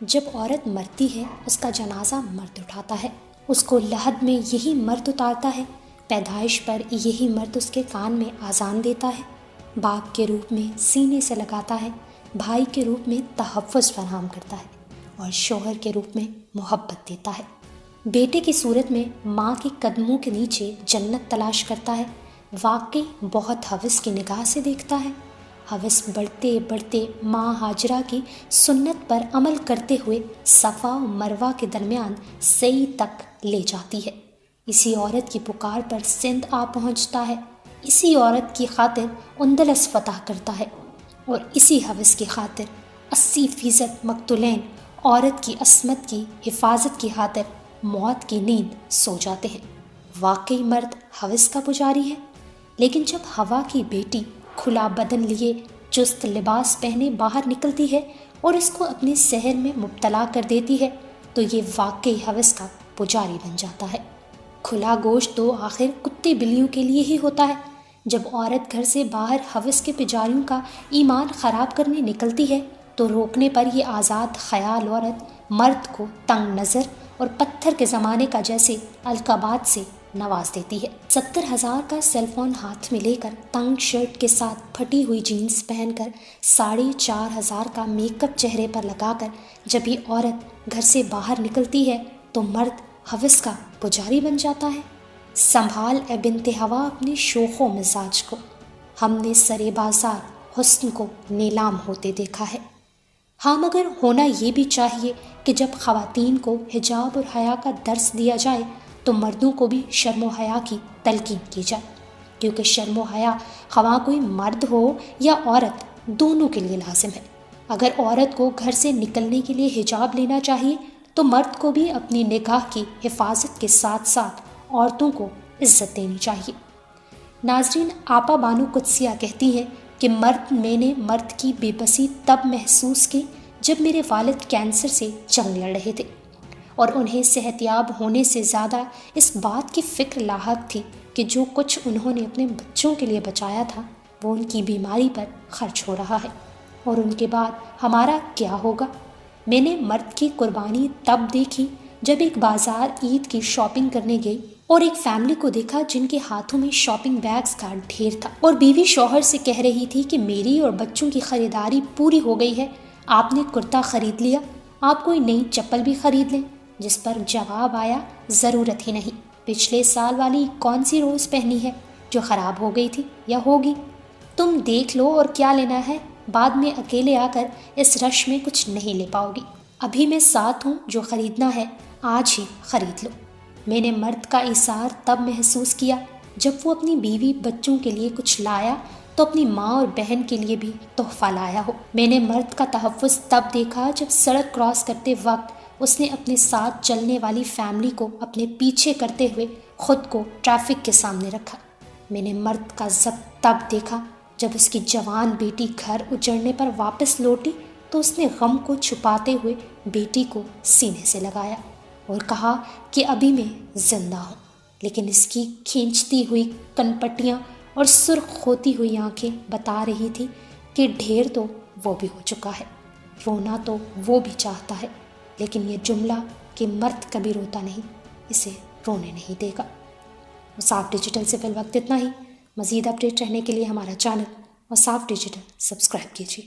جب عورت مرتی ہے اس کا جنازہ مرد اٹھاتا ہے، اس کو لحد میں یہی مرد اتارتا ہے، پیدائش پر یہی مرد اس کے کان میں اذان دیتا ہے، باپ کے روپ میں سینے سے لگاتا ہے، بھائی کے روپ میں تحفظ فراہم کرتا ہے اور شوہر کے روپ میں محبت دیتا ہے، بیٹے کی صورت میں ماں کے قدموں کے نیچے جنت تلاش کرتا ہے، واقعی بہت ہوس کی نگاہ سے دیکھتا ہے، ہوس بڑھتے بڑھتے ماں ہاجرہ کی سنت پر عمل کرتے ہوئے صفا و مروہ کے درمیان سعی تک لے جاتی ہے، اسی عورت کی پکار پر سندھ آ پہنچتا ہے، اسی عورت کی خاطر اندلس فتح کرتا ہے، اور اسی ہوس کی خاطر 80% مقتولین عورت کی عصمت کی حفاظت کی خاطر موت کی نیند سو جاتے ہیں۔ واقعی مرد ہوس کا پجاری ہے، لیکن جب ہوا کی بیٹی کھلا بدن لیے چست لباس پہنے باہر نکلتی ہے اور اس کو اپنے سحر میں مبتلا کر دیتی ہے تو یہ واقعی ہوس کا پجاری بن جاتا ہے۔ کھلا گوشت تو آخر کتے بلیوں کے لیے ہی ہوتا ہے۔ جب عورت گھر سے باہر ہوس کے پجاریوں کا ایمان خراب کرنے نکلتی ہے تو روکنے پر یہ آزاد خیال عورت مرد کو تنگ نظر اور پتھر کے زمانے کا جیسے القابات سے نواز دیتی ہے۔ 70,000 کا سیل فون ہاتھ میں لے کر، تنگ شرٹ کے ساتھ پھٹی ہوئی جینز پہن کر، 4,500 کا میک اپ چہرے پر لگا کر جب یہ عورت گھر سے باہر نکلتی ہے تو مرد ہوس کا پجاری بن جاتا ہے۔ سنبھال اے بنت ہوا اپنے شوخ و مزاج کو، ہم نے سرے بازار حسن کو نیلام ہوتے دیکھا ہے۔ ہاں مگر ہونا یہ بھی چاہیے کہ جب خواتین کو حجاب اور حیا کا درس دیا جائے تو مردوں کو بھی شرم و حیا کی تلقین کی جائے، کیونکہ شرم و حیا خواہ کوئی مرد ہو یا عورت دونوں کے لیے لازم ہے۔ اگر عورت کو گھر سے نکلنے کے لیے حجاب لینا چاہیے تو مرد کو بھی اپنی نگاہ کی حفاظت کے ساتھ ساتھ عورتوں کو عزت دینی چاہیے۔ ناظرین، آپا بانو قدسیہ کہتی ہیں کہ میں نے مرد کی بے بسی تب محسوس کی جب میرے والد کینسر سے جنگ لڑ رہے تھے اور انہیں صحت یاب ہونے سے زیادہ اس بات کی فکر لاحق تھی کہ جو کچھ انہوں نے اپنے بچوں کے لیے بچایا تھا وہ ان کی بیماری پر خرچ ہو رہا ہے، اور ان کے بعد ہمارا کیا ہوگا۔ میں نے مرد کی قربانی تب دیکھی جب ایک بازار عید کی شاپنگ کرنے گئی اور ایک فیملی کو دیکھا جن کے ہاتھوں میں شاپنگ بیگز کا ڈھیر تھا، اور بیوی شوہر سے کہہ رہی تھی کہ میری اور بچوں کی خریداری پوری ہو گئی ہے، آپ نے کرتا خرید لیا، آپ کوئی نئی چپل بھی خرید لیں، جس پر جواب آیا ضرورت ہی نہیں، پچھلے سال والی کون سی روز پہنی ہے جو خراب ہو گئی تھی یا ہوگی، تم دیکھ لو اور کیا لینا ہے، بعد میں اکیلے آ کر اس رش میں کچھ نہیں لے پاؤ گی، ابھی میں ساتھ ہوں، جو خریدنا ہے آج ہی خرید لو۔ میں نے مرد کا ایثار تب محسوس کیا جب وہ اپنی بیوی بچوں کے لیے کچھ لایا تو اپنی ماں اور بہن کے لیے بھی تحفہ لایا ہو۔ میں نے مرد کا تحفظ تب دیکھا جب سڑک کراس کرتے وقت اس نے اپنے ساتھ چلنے والی فیملی کو اپنے پیچھے کرتے ہوئے خود کو ٹریفک کے سامنے رکھا۔ میں نے مرد کا ضبط تب دیکھا جب اس کی جوان بیٹی گھر اجڑنے پر واپس لوٹی تو اس نے غم کو چھپاتے ہوئے بیٹی کو سینے سے لگایا اور کہا کہ ابھی میں زندہ ہوں، لیکن اس کی کھینچتی ہوئی کنپٹیاں اور سرخ ہوتی ہوئی آنکھیں بتا رہی تھی کہ ڈھیر تو وہ بھی ہو چکا ہے، رونا تو وہ بھی چاہتا ہے، لیکن یہ جملہ کہ مرد کبھی روتا نہیں اسے رونے نہیں دے گا۔ وصاف ڈیجیٹل سے فی الوقت اتنا ہی۔ مزید اپڈیٹ رہنے کے لیے ہمارا چینل وصاف ڈیجیٹل سبسکرائب کیجیے۔